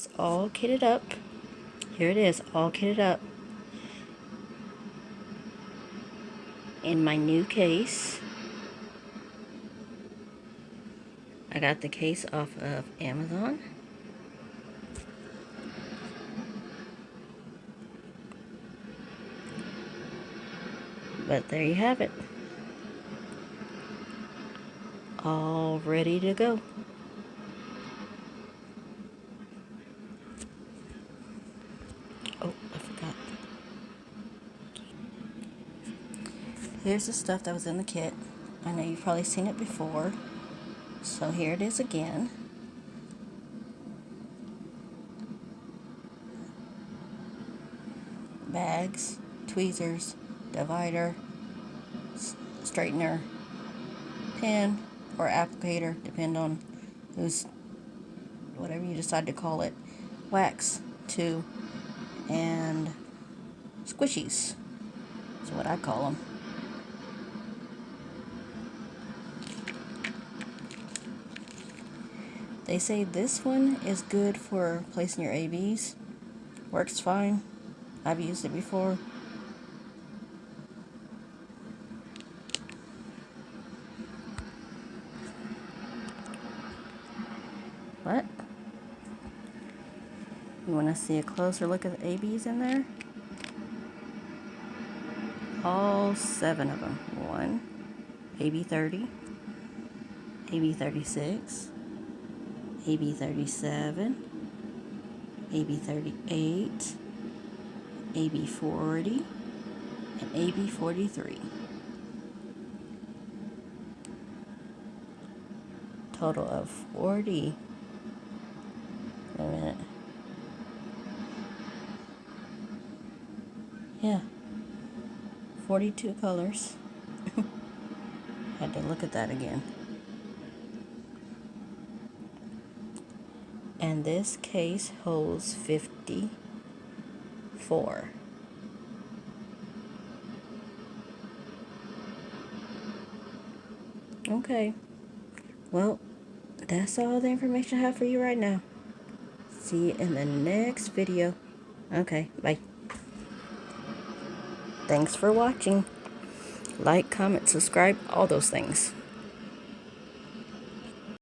It's all kitted up. Here it is, all kitted up in my new case. I got the case off of Amazon. But there you have it. All ready to go. Oh, I forgot. Here's the stuff that was in the kit. I know you've probably seen it before. So here it is again. Bags, tweezers, divider, straightener, pen, or applicator, depend on whatever you decide to call it, wax, too, and squishies is what I call them. They say this one is good for placing your ABs. Works fine. I've used it before. What? You want to see a closer look at the ABs in there? All 7 of them. 1, AB 30, AB 36, AB 37, AB 38, AB 40, and AB 43. Total of 40. Wait a minute. Yeah. 42 colors. Had to look at that again. And this case holds 54. Okay. Well, that's all the information I have for you right now. See you in the next video. Okay, bye. Thanks for watching. Like, comment, subscribe, all those things.